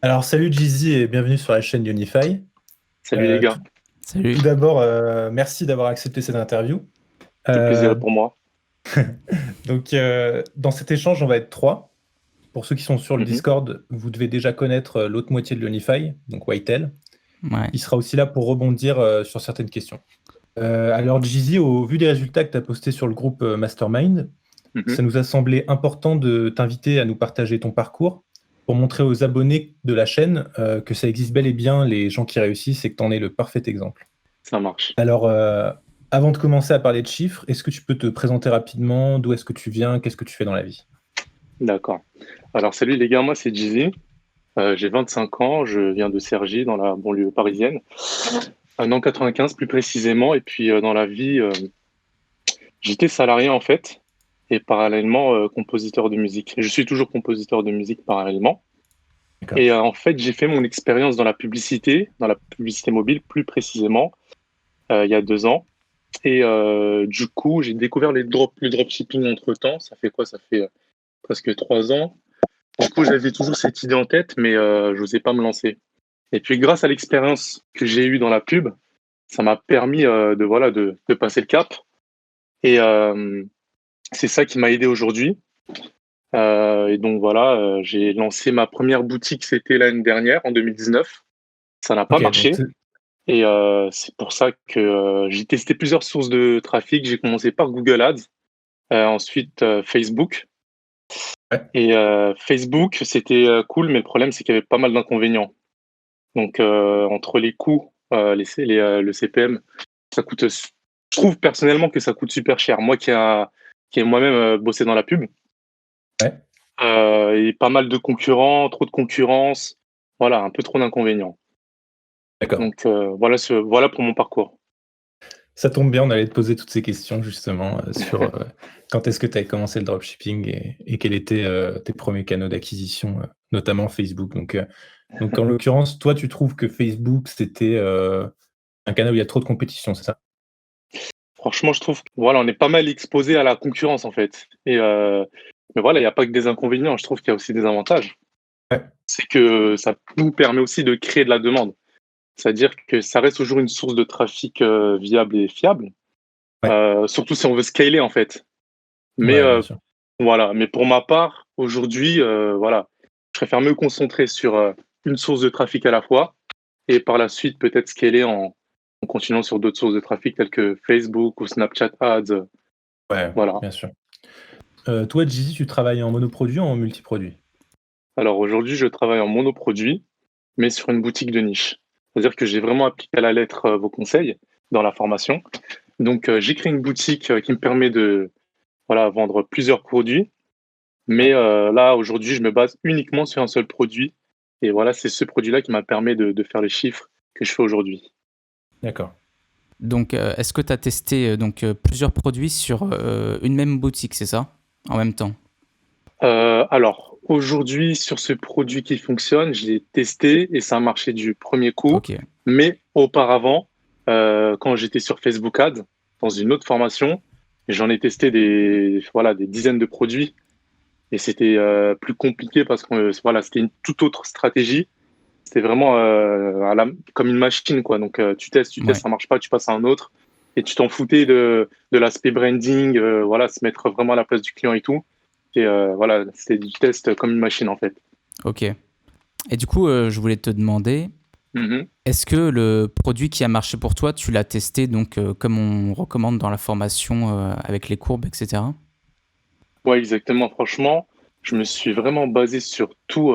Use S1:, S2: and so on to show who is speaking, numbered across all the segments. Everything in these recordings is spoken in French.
S1: Alors, salut Jeezy et bienvenue sur la chaîne Unify.
S2: Salut les
S1: Euh, tout,
S2: gars,
S1: tout
S3: Salut.
S1: d'abord, merci d'avoir accepté cette interview.
S2: le plaisir
S1: Euh,
S2: est pour moi.
S1: dans cet échange, on va être trois. Pour ceux qui sont sur le
S2: Mhm.
S1: Discord, vous devez déjà connaître l'autre moitié de l'Unify, donc Whitel.
S3: Ouais.
S1: Il sera aussi là pour rebondir sur certaines questions. Alors, Jeezy, au vu des résultats que tu as postés sur le groupe Mastermind,
S2: Mhm.
S1: ça nous a semblé important de t'inviter à nous partager ton parcours pour montrer aux abonnés de la chaîne que ça existe bel et bien les gens qui réussissent et que tu en es le parfait exemple.
S2: Ça marche.
S1: Alors, avant de commencer à parler de chiffres, est-ce que tu peux te présenter rapidement? D'où est-ce que tu viens? Qu'est-ce que tu fais dans la vie?
S2: D'accord. Alors salut les gars, moi c'est Jizzy. J'ai 25 ans, je viens de Cergy dans la banlieue parisienne. En 95 plus précisément. Et puis dans la vie, j'étais salarié en fait et parallèlement compositeur de musique. Je suis toujours compositeur de musique parallèlement.
S1: D'accord.
S2: Et en fait, j'ai fait mon expérience dans la publicité mobile plus précisément, il y a 2 ans. Et du coup, j'ai découvert le dropshipping entre-temps. Ça fait quoi? Ça fait presque 3 ans. Du coup, j'avais toujours cette idée en tête, mais je n'osais pas me lancer. Et puis, grâce à l'expérience que j'ai eue dans la pub, ça m'a permis de passer le cap. Et c'est ça qui m'a aidé aujourd'hui. Et donc voilà, j'ai lancé ma première boutique, c'était l'année dernière, en 2019. Ça n'a pas
S1: Ok, donc
S2: marché. Et c'est pour ça que j'ai testé plusieurs sources de trafic. J'ai commencé par Google Ads, ensuite Facebook.
S1: ouais.
S2: Et Facebook, c'était cool, mais le problème, c'est qu'il y avait pas mal d'inconvénients. Donc, entre les coûts, le CPM, ça coûte. Je trouve personnellement que ça coûte super cher. Moi qui ai moi-même bossé dans la pub,
S1: Ouais,
S2: et pas mal de concurrents, trop de concurrence, voilà, un peu trop d'inconvénients.
S1: d'accord.
S2: Donc, voilà pour mon parcours.
S1: Ça tombe bien, on allait te poser toutes ces questions justement sur quand est-ce que tu as commencé le dropshipping et quels étaient tes premiers canaux d'acquisition, notamment Facebook. Donc, en l'occurrence, toi, tu trouves que Facebook, c'était un canal où il y a trop de compétition, c'est ça?
S2: Franchement, je trouve, voilà, on est pas mal exposé à la concurrence en fait. Et mais voilà, il n'y a pas que des inconvénients. Je trouve qu'il y a aussi des avantages.
S1: Ouais,
S2: C'est que ça nous permet aussi de créer de la demande. C'est-à-dire que ça reste toujours une source de trafic viable et fiable,
S1: ouais,
S2: surtout si on veut scaler en fait. Mais
S1: ouais, bien sûr.
S2: voilà, mais pour ma part, aujourd'hui, voilà, je préfère me concentrer sur une source de trafic à la fois et par la suite peut-être scaler en continuant sur d'autres sources de trafic telles que Facebook ou Snapchat Ads.
S1: Ouais,
S2: Voilà.
S1: bien sûr. Toi, Jeezy, tu travailles en monoproduit ou en multiproduit?
S2: Alors aujourd'hui, je travaille en monoproduit, mais sur une boutique de niche. C'est-à-dire que j'ai vraiment appliqué à la lettre vos conseils dans la formation. Donc, j'ai créé une boutique qui me permet de voilà, vendre plusieurs produits. Mais
S1: Ouais,
S2: là, aujourd'hui, je me base uniquement sur un seul produit. Et voilà, c'est ce produit-là qui m'a permis de faire les chiffres que je fais aujourd'hui.
S1: d'accord.
S3: Donc, est-ce que tu as testé plusieurs produits sur une même boutique, c'est ça? En même temps?
S2: Alors, aujourd'hui, sur ce produit qui fonctionne, je l'ai testé et ça a marché du premier coup.
S3: Ok.
S2: Mais auparavant, quand j'étais sur Facebook Ads, dans une autre formation, j'en ai testé des dizaines de produits et c'était plus compliqué parce que voilà, c'était une toute autre stratégie. C'était vraiment comme une machine, quoi. Donc, tu testes,
S3: Ouais.
S2: ça marche pas, tu passes à un autre et tu t'en foutais de l'aspect branding, voilà, se mettre vraiment à la place du client et tout. Et voilà, c'était du test comme une machine, en fait.
S3: Ok. Et du coup, je voulais te demander,
S2: Mhm.
S3: est-ce que le produit qui a marché pour toi, tu l'as testé comme on recommande dans la formation avec les courbes, etc.
S2: Ouais, exactement. Franchement, je me suis vraiment basé sur tous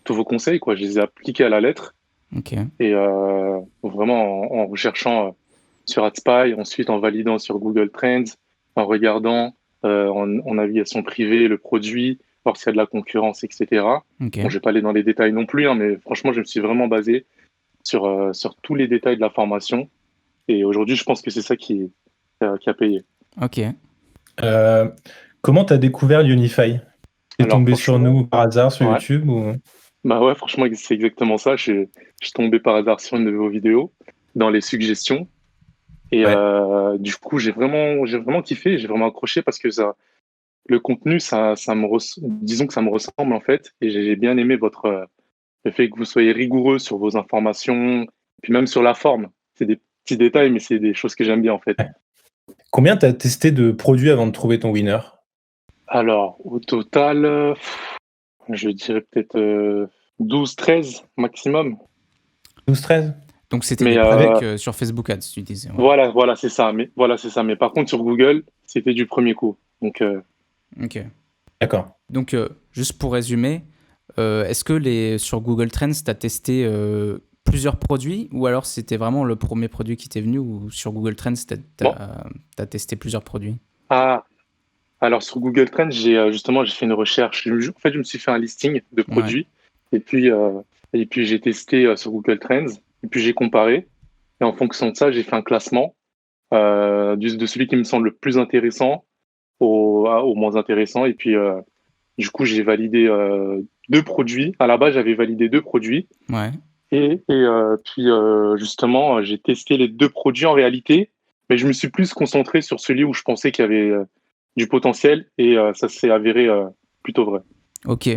S2: vos conseils, quoi. Je les ai appliqués à la lettre
S3: Ok.
S2: et vraiment en recherchant sur AdSpy, ensuite en validant sur Google Trends, en regardant en navigation privée le produit, voir s'il y a de la concurrence, etc.
S3: Ok.
S2: Bon, je vais pas aller dans les détails non plus, hein, mais franchement, je me suis vraiment basé sur tous les détails de la formation. Et aujourd'hui, je pense que c'est ça qui a payé.
S3: Ok.
S1: Euh, Comment tu as découvert Unify? T'es
S2: Alors
S1: tombé sur
S2: franchement,
S1: nous par hasard sur
S2: ouais.
S1: YouTube ou...
S2: Bah ouais, franchement, c'est exactement ça. Je suis tombé par hasard sur une de vos vidéos dans les suggestions. Et
S1: Ouais,
S2: j'ai vraiment kiffé, j'ai vraiment accroché parce que le contenu, disons que ça me ressemble en fait. Et j'ai bien aimé Le fait que vous soyez rigoureux sur vos informations, puis même sur la forme. C'est des petits détails, mais c'est des choses que j'aime bien en fait.
S1: Ouais. Combien tu as testé de produits avant de trouver ton winner?
S2: Alors, au total, je dirais peut-être 12-13 maximum.
S1: 12-13?
S3: Donc, c'était
S2: Mais
S3: des produits sur Facebook Ads, tu disais. Ouais.
S2: voilà, c'est ça. Mais par contre, sur Google, c'était du premier coup. Donc,
S3: Ok.
S1: D'accord.
S3: Donc, juste pour résumer, est-ce que sur Google Trends, tu as testé plusieurs produits ou alors c'était vraiment le premier produit qui t'est venu ou sur Google Trends, tu
S2: bon.
S3: as testé plusieurs produits?
S2: Ah, alors sur Google Trends, j'ai fait une recherche. En fait, je me suis fait un listing de
S3: Ouais.
S2: produits et puis j'ai testé sur Google Trends et puis j'ai comparé. Et en fonction de ça, j'ai fait un classement de celui qui me semble le plus intéressant au moins intéressant. Et puis, du coup, j'ai validé 2 produits. À la base, j'avais validé 2 produits.
S3: Ouais.
S2: Et puis, justement, j'ai testé les 2 produits en réalité, mais je me suis plus concentré sur celui où je pensais qu'il y avait du potentiel et ça s'est avéré plutôt vrai.
S3: Ok.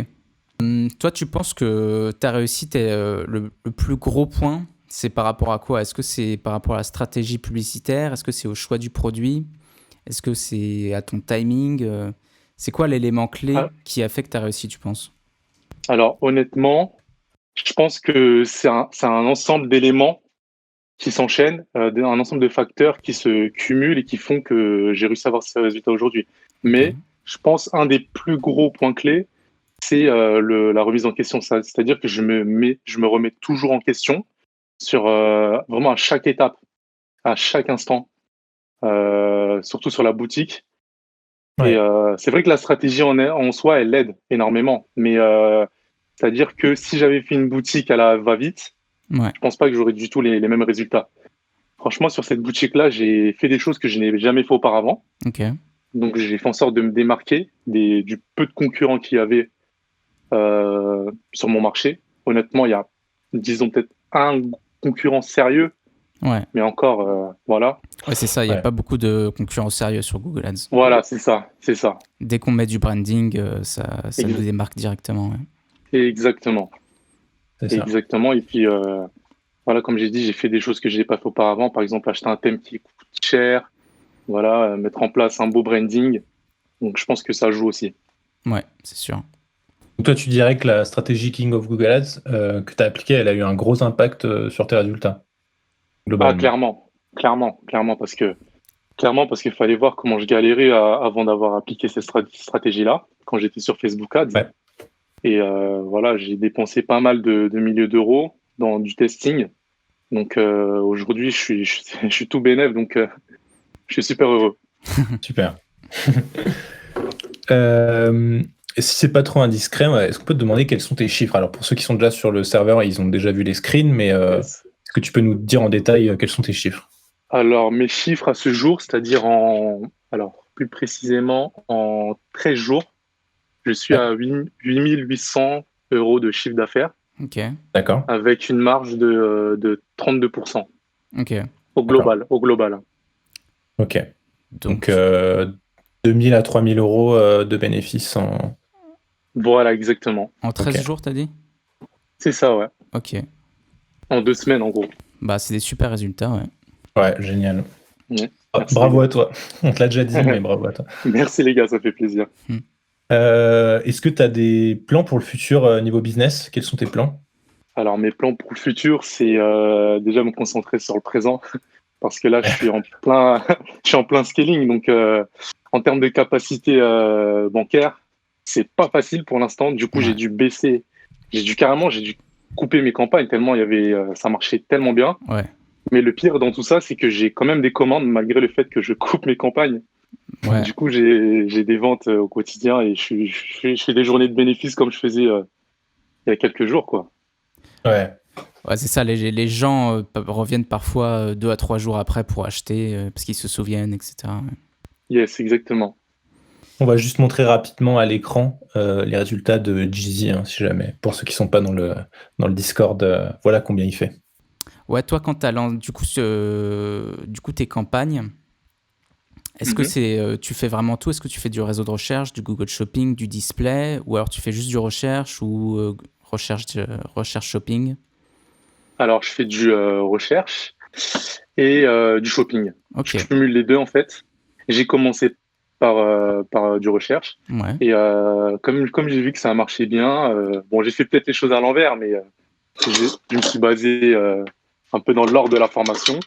S3: Toi, tu penses que ta réussite est le plus gros point, c'est par rapport à quoi? Est-ce que c'est par rapport à la stratégie publicitaire? Est-ce que c'est au choix du produit? Est-ce que c'est à ton timing? C'est quoi l'élément clé
S2: Ah,
S3: qui a fait que tu as réussi, tu penses?
S2: Alors, honnêtement, je pense que c'est un ensemble d'éléments qui s'enchaînent, un ensemble de facteurs qui se cumulent et qui font que j'ai réussi à avoir ce résultat aujourd'hui.
S3: Ok.
S2: Mais je pense un des plus gros points clés, c'est la remise en question. C'est-à-dire que je me remets toujours en question sur vraiment à chaque étape, à chaque instant, surtout sur la boutique. Et
S1: Ouais.
S2: c'est vrai que la stratégie en soi, elle aide énormément. Mais c'est-à-dire que si j'avais fait une boutique à la va-vite,
S3: Ouais.
S2: je pense pas que j'aurais du tout les mêmes résultats. Franchement, sur cette boutique-là, j'ai fait des choses que je n'ai jamais fait auparavant.
S3: Ok.
S2: Donc, j'ai fait en sorte de me démarquer du peu de concurrents qu'il y avait sur mon marché. Honnêtement, il y a, disons, peut-être un concurrent sérieux,
S3: Ouais.
S2: mais encore, voilà.
S3: Ouais, c'est ça. Il n'y a
S1: Ouais.
S3: pas beaucoup de concurrents sérieux sur Google Ads.
S2: Voilà, c'est ça, c'est ça.
S3: Dès qu'on met du branding, ça nous
S2: Ex-
S3: démarque directement. Ouais.
S2: Exactement.
S1: C'est ça.
S2: Exactement. Et puis, voilà, comme j'ai dit, j'ai fait des choses que je n'ai pas fait auparavant. Par exemple, acheter un thème qui coûte cher, voilà, mettre en place un beau branding. Donc, je pense que ça joue aussi.
S3: Ouais, c'est sûr.
S1: Donc toi, tu dirais que la stratégie King of Google Ads que tu as appliquée, elle a eu un gros impact sur tes résultats,
S2: Ah,
S1: globalement.
S2: clairement, parce qu'il fallait voir comment je galérais avant d'avoir appliqué cette stratégie-là, quand j'étais sur Facebook Ads.
S1: Ouais.
S2: Et voilà, j'ai dépensé pas mal de milliers d'euros dans du testing. Donc aujourd'hui, je suis tout bénef, donc je suis super heureux.
S1: Super. Et si c'est pas trop indiscret, est-ce qu'on peut te demander quels sont tes chiffres? Alors pour ceux qui sont déjà sur le serveur, ils ont déjà vu les screens, mais
S2: Yes.
S1: est-ce que tu peux nous dire en détail quels sont tes chiffres?
S2: Alors, mes chiffres à ce jour, c'est-à-dire alors plus précisément en 13 jours, je suis
S1: Ouais.
S2: à 8 800 € de chiffre d'affaires
S3: Ok.
S1: D'accord.
S2: avec une marge de 32%
S3: Ok.
S2: au
S1: D'accord.
S2: global.
S1: Ok.
S3: Donc,
S1: Donc 2000 à 3000 euros de bénéfices en...
S2: Voilà, exactement.
S3: en 13
S1: Ok.
S3: jours, t'as dit?
S2: C'est ça, ouais.
S3: Ok.
S2: En 2 semaines, en gros.
S3: Bah, c'est des super résultats, ouais.
S1: Ouais, génial.
S2: Ouais. Merci,
S1: Bravo
S2: les
S1: à toi. On te l'a déjà dit, mais bravo à toi.
S2: gars. Merci les gars, ça fait plaisir.
S1: Est-ce que tu as des plans pour le futur niveau business? Quels sont tes plans?
S2: Alors, mes plans pour le futur, c'est déjà me concentrer sur le présent parce que là, je suis en plein, je suis en plein scaling. Donc, en termes de capacité bancaire, c'est pas facile pour l'instant. Du coup,
S3: Ouais.
S2: j'ai dû couper mes campagnes tellement ça marchait tellement bien.
S3: Ouais.
S2: Mais le pire dans tout ça, c'est que j'ai quand même des commandes malgré le fait que je coupe mes campagnes.
S3: Ouais.
S2: Du coup, j'ai des ventes au quotidien et je fais des journées de bénéfices comme je faisais il y a quelques jours, quoi.
S1: Ouais.
S3: Ouais, c'est ça. Les gens reviennent parfois 2 à 3 jours après pour acheter parce qu'ils se souviennent, etc. Ouais.
S2: Yes, exactement.
S1: On va juste montrer rapidement à l'écran les résultats de Jeezy, hein, si jamais. Pour ceux qui sont pas dans le Discord, voilà combien il fait.
S3: Ouais, toi, quand tu as du coup tes campagnes, est-ce que tu fais vraiment tout? Est-ce que tu fais du réseau de recherche, du Google Shopping, du display, ou alors tu fais juste du recherche ou recherche shopping?
S2: Alors, je fais du recherche et du shopping. Je
S3: Ok,
S2: cumule les deux, en fait. J'ai commencé par du recherche.
S3: ouais.
S2: Et comme j'ai vu que ça a marché bien, bon, j'ai fait peut-être les choses à l'envers, mais je me suis basé un peu dans l'ordre de la formation.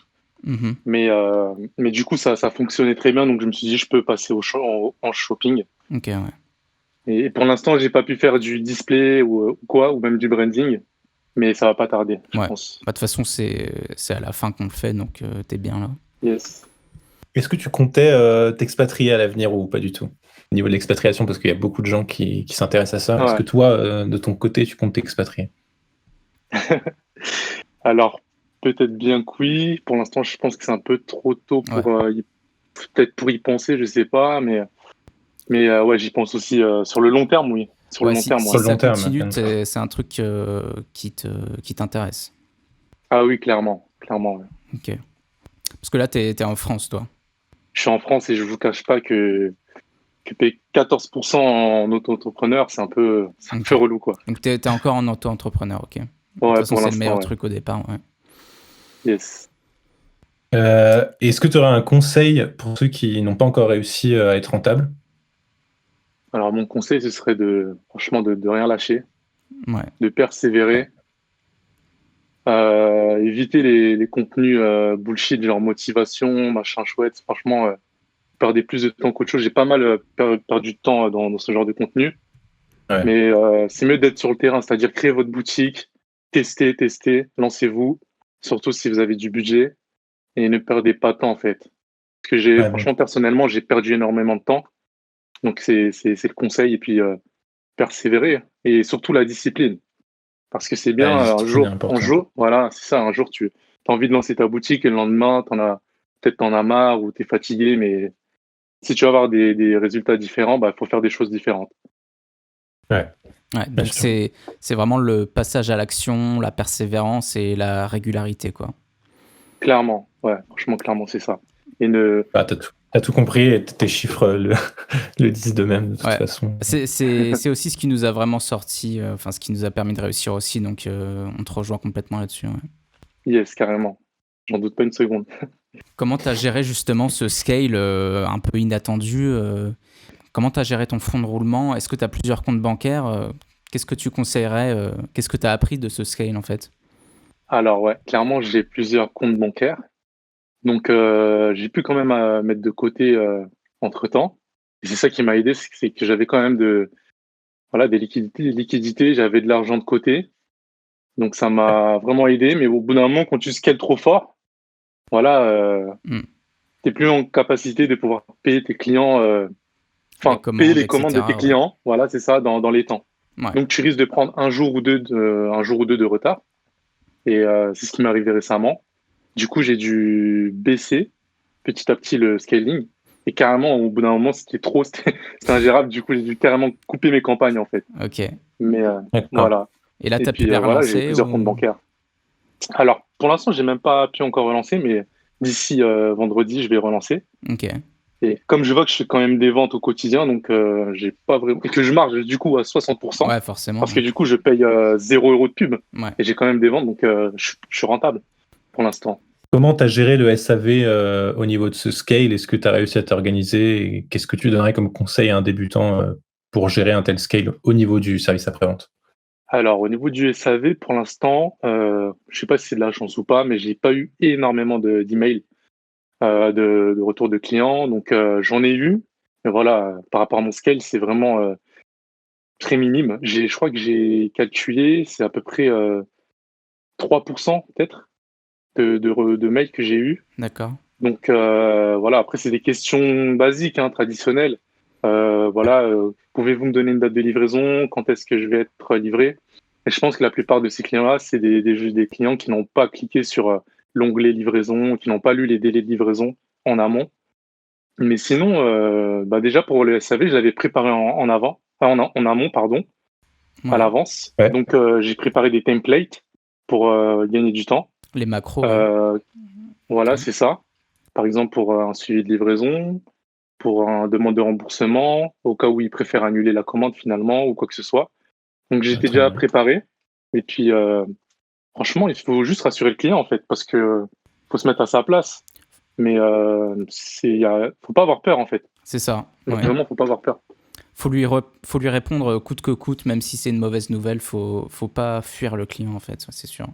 S3: Mhm.
S2: Mais du coup, ça fonctionnait très bien, donc je me suis dit, je peux passer en shopping.
S3: Ok, ouais.
S2: Et pour l'instant, j'ai pas pu faire du display ou quoi, ou même du branding, mais ça va pas tarder, je
S3: Ouais.
S2: pense.
S3: Bah, de toute façon, c'est à la fin qu'on le fait, donc t'es bien là.
S2: Yes.
S1: Est-ce que tu comptais t'expatrier à l'avenir ou pas du tout? Au niveau de l'expatriation, parce qu'il y a beaucoup de gens qui s'intéressent à ça. Est-ce que
S2: Ouais.
S1: toi, de ton côté, tu comptes t'expatrier?
S2: Alors, peut-être bien que oui. Pour l'instant, je pense que c'est un peu trop tôt
S3: Ouais.
S2: peut-être pour y penser, je sais pas, mais ouais, j'y pense aussi sur le long terme, oui. Sur le
S3: Ouais,
S2: long terme,
S3: si
S1: Sur
S2: ouais.
S1: le
S3: ça
S1: long terme,
S3: continue,
S1: bien.
S3: c'est un truc qui t'intéresse.
S2: Ah oui, clairement, clairement. Ouais.
S3: Ok. Parce que là, t'es en France, toi.
S2: Je suis en France et je vous cache pas que payer 14% en auto-entrepreneur, c'est un
S3: Ok.
S2: peu relou, quoi.
S3: Donc, t'es encore en auto-entrepreneur, ok. De toute
S2: Ouais,
S3: façon,
S2: pour
S3: c'est le
S2: l'instant,
S3: meilleur
S2: ouais.
S3: truc au départ, ouais.
S2: Yes.
S1: Est-ce que tu aurais un conseil pour ceux qui n'ont pas encore réussi à être rentables?
S2: Alors, mon conseil, ce serait franchement, de rien lâcher,
S3: Ouais.
S2: de persévérer, éviter les contenus bullshit, genre motivation, machin chouette. Franchement, perdez plus de temps qu'autre chose. J'ai pas mal perdu de temps dans ce genre de contenu,
S1: Ouais.
S2: mais c'est mieux d'être sur le terrain, c'est-à-dire créer votre boutique, tester, lancez-vous, surtout si vous avez du budget, et ne perdez pas de temps, en fait. Parce que
S1: Ouais, donc,
S2: franchement, personnellement, j'ai perdu énormément de temps. Donc, c'est le conseil. Et puis, persévérer. Et surtout, la discipline. Parce que c'est bien,
S1: la
S2: un
S1: discipline est importante.
S2: jour, voilà, c'est ça, un jour, tu as envie de lancer ta boutique et le lendemain, peut-être t'en as marre ou t'es fatigué, mais si tu veux avoir des résultats différents, bah, faut faire des choses différentes.
S1: Ouais,
S3: Ouais,
S1: bien
S3: donc
S1: sûr.
S3: c'est vraiment le passage à l'action, la persévérance et la régularité, quoi.
S2: Clairement, ouais, franchement, clairement, c'est ça. Et ne,
S1: Bah, t'as tout compris et tes chiffres le disent d'eux-mêmes de toute
S3: Ouais.
S1: façon.
S3: C'est aussi ce qui nous a vraiment sorti, enfin ce qui nous a permis de réussir aussi, donc on te rejoint complètement là-dessus. Ouais.
S2: yes, carrément. J'en doute pas une seconde.
S3: Comment tu as géré justement ce scale un peu inattendu comment tu as géré ton fonds de roulement? Est-ce que tu as plusieurs comptes bancaires qu'est-ce que tu conseillerais qu'est-ce que tu as appris de ce scale en fait?
S2: Alors, ouais, clairement, j'ai plusieurs comptes bancaires. Donc, j'ai pu quand même mettre de côté entre-temps. Et c'est ça qui m'a aidé, c'est que j'avais quand même voilà, des liquidités, j'avais de l'argent de côté. Donc, ça m'a vraiment aidé. Mais au bout d'un moment, quand tu scales trop fort, voilà,
S3: Hmm.
S2: tu n'es plus en capacité de pouvoir payer tes clients,
S3: Les
S2: enfin, payer
S3: commandes,
S2: les commandes de
S3: etc.
S2: tes
S3: Ouais.
S2: clients. Voilà, c'est ça, dans les temps.
S3: Ouais.
S2: Donc, tu risques de prendre un jour ou deux de retard. Et c'est ce qui m'est arrivé récemment. Du coup, j'ai dû baisser petit à petit le scaling. Et carrément, au bout d'un moment, c'était ingérable. Du coup, j'ai dû carrément couper mes campagnes, en fait.
S3: Ok.
S2: Mais
S1: D'accord.
S2: voilà.
S3: Et là,
S2: Et
S3: tu as pu
S2: puis
S3: les
S2: voilà, j'ai
S3: relancer
S2: plusieurs comptes
S3: ou...
S2: bancaires. Alors, pour l'instant, j'ai même pas pu encore relancer, mais d'ici vendredi, je vais relancer.
S3: Ok.
S2: Et comme je vois que je fais quand même des ventes au quotidien, donc j'ai pas vraiment. Et que je marge du coup à 60%,
S3: Ouais, forcément.
S2: parce que du coup, je paye 0 € de pub.
S3: Ouais.
S2: Et j'ai quand même des ventes, donc je suis rentable pour l'instant.
S1: Comment tu as géré le SAV au niveau de ce scale? Est-ce que tu as réussi à t'organiser? Et qu'est-ce que tu donnerais comme conseil à un débutant pour gérer un tel scale au niveau du service après-vente?
S2: Alors, au niveau du SAV, pour l'instant, je sais pas si c'est de la chance ou pas, mais j'ai pas eu énormément d'emails de retour de clients. Donc, j'en ai eu, mais voilà, par rapport à mon scale, c'est vraiment très minime. Je crois que j'ai calculé, c'est à peu près 3% peut-être de mails que j'ai eu.
S3: D'accord.
S2: Donc, voilà, après, c'est des questions basiques, hein, traditionnelles. Voilà, pouvez-vous me donner une date de livraison? Quand est-ce que je vais être livré? Et je pense que la plupart de ces clients-là, c'est juste des clients qui n'ont pas cliqué sur l'onglet livraison, qui n'ont pas lu les délais de livraison en amont. Mais sinon, bah déjà pour le SAV, je l'avais préparé en avant, en amont, pardon, à
S3: Ouais.
S2: l'avance.
S1: Ouais,
S2: Donc, j'ai préparé des templates pour gagner du temps.
S3: Les macros, ouais.
S2: Euh, voilà,
S3: Ok.
S2: c'est ça. Par exemple, pour un suivi de livraison, pour un demande de remboursement, au cas où ils préfèrent annuler la commande finalement ou quoi que ce soit. Donc, j'étais
S1: très
S2: déjà
S1: bien.
S2: préparé. Et puis, franchement, il faut juste rassurer le client, en fait, parce que faut se mettre à sa place. Mais faut pas avoir peur, en fait.
S3: C'est ça. Ouais.
S2: Vraiment, faut pas avoir peur.
S3: Faut lui répondre coûte que coûte, même si c'est une mauvaise nouvelle. Faut pas fuir le client, en fait, ça, c'est sûr.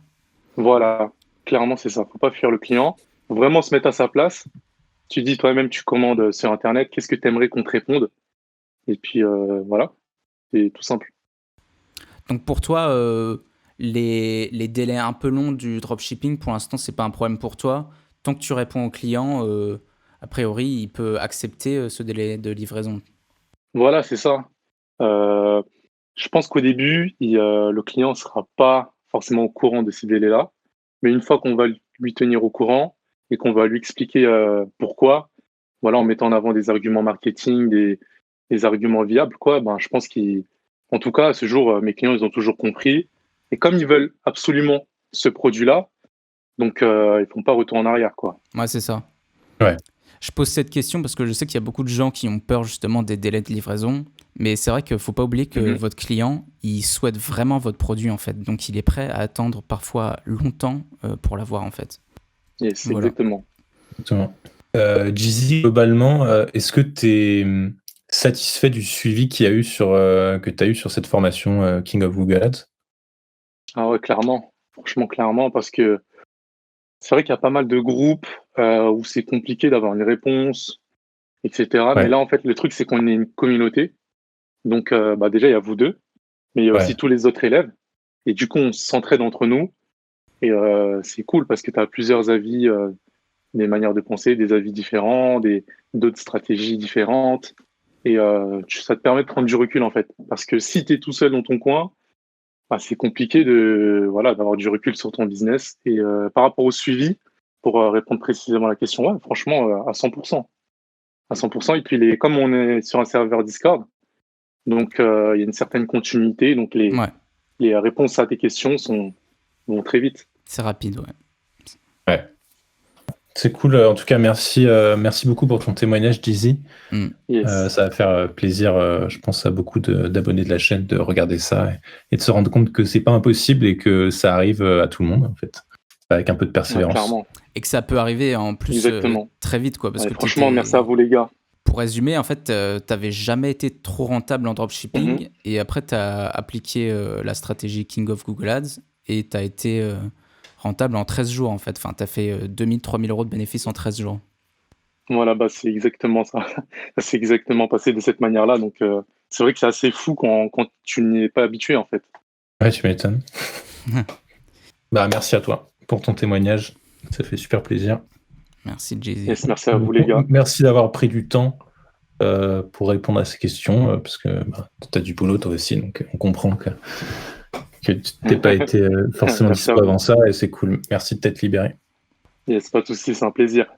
S2: Voilà, clairement, c'est ça. Faut pas fuir le client. Faut vraiment se mettre à sa place. Tu dis toi-même, tu commandes sur Internet, qu'est-ce que tu aimerais qu'on te réponde? Et puis, voilà, c'est tout simple.
S3: Donc pour toi, les délais un peu longs du dropshipping, pour l'instant, c'est pas un problème pour toi. Tant que tu réponds au client, a priori, il peut accepter ce délai de livraison.
S2: Voilà, c'est ça. Je pense qu'au début, le client sera pas forcément au courant de ces délais-là. Mais une fois qu'on va lui tenir au courant et qu'on va lui expliquer pourquoi, voilà, en mettant en avant des arguments marketing, des arguments viables, quoi, ben, je pense qu'en tout cas, à ce jour, mes clients, ils ont toujours compris. Et comme ils veulent absolument ce produit-là, donc ils font pas retour en arrière, quoi.
S3: Ouais, c'est ça.
S1: Ouais.
S3: Je pose cette question parce que je sais qu'il y a beaucoup de gens qui ont peur justement des délais de livraison. Mais c'est vrai qu'il ne faut pas oublier que votre client, il souhaite vraiment votre produit en fait. Donc il est prêt à attendre parfois longtemps pour l'avoir en fait.
S2: Yes,
S3: Voilà.
S2: exactement.
S1: Jeezy, globalement, est-ce que tu es satisfait du suivi qu'il y a eu que tu as eu sur cette formation King of Google Ads?
S2: Ah ouais, clairement. Franchement, clairement, parce que c'est vrai qu'il y a pas mal de groupes où c'est compliqué d'avoir une réponse, etc.
S1: Ouais.
S2: Mais là, en fait, le truc, c'est qu'on est une communauté. Donc, déjà, il y a vous deux, mais il y a aussi tous les autres élèves. Et du coup, on s'entraide entre nous. Et c'est cool parce que tu as plusieurs avis, des manières de penser, des avis différents, d'autres stratégies différentes. Et ça te permet de prendre du recul, en fait. Parce que si tu es tout seul dans ton coin, bah, c'est compliqué d'avoir du recul sur ton business. Et par rapport au suivi, pour répondre précisément à la question, ouais, franchement, à 100%. À 100%. Et puis, comme on est sur un serveur Discord, donc il y a une certaine continuité. Donc, les réponses à tes questions vont très vite.
S3: C'est rapide, ouais.
S1: Ouais. C'est cool. En tout cas, merci beaucoup pour ton témoignage, Jeezy.
S2: Yes.
S1: Ça va faire plaisir, je pense, à beaucoup d'abonnés de la chaîne de regarder ça et de se rendre compte que c'est pas impossible et que ça arrive à tout le monde, en fait, avec un peu de persévérance.
S2: Ouais, clairement.
S3: Et que ça peut arriver en plus très vite, quoi. Parce que
S2: franchement, merci à vous, les gars.
S3: Pour résumer, en fait, t'avais jamais été trop rentable en dropshipping et après, tu as appliqué la stratégie King of Google Ads et tu as été rentable en 13 jours, en fait. Enfin, tu as fait 2000-3000 euros de bénéfices en 13 jours.
S2: Voilà, bah, c'est exactement ça. Ça s'est exactement passé de cette manière-là. Donc, c'est vrai que c'est assez fou quand tu n'y es pas habitué, en fait.
S1: Ouais, tu m'étonnes. Bah, merci à toi pour ton témoignage. Ça fait super plaisir.
S3: Merci, Jeezy.
S2: Yes, merci à vous, les gars.
S1: Merci d'avoir pris du temps pour répondre à ces questions, parce que tu as du boulot toi aussi, donc on comprend que tu n'es pas été forcément dispo avant ça, et c'est cool. Merci de t'être libéré.
S2: Yes, pas de soucis, c'est un plaisir.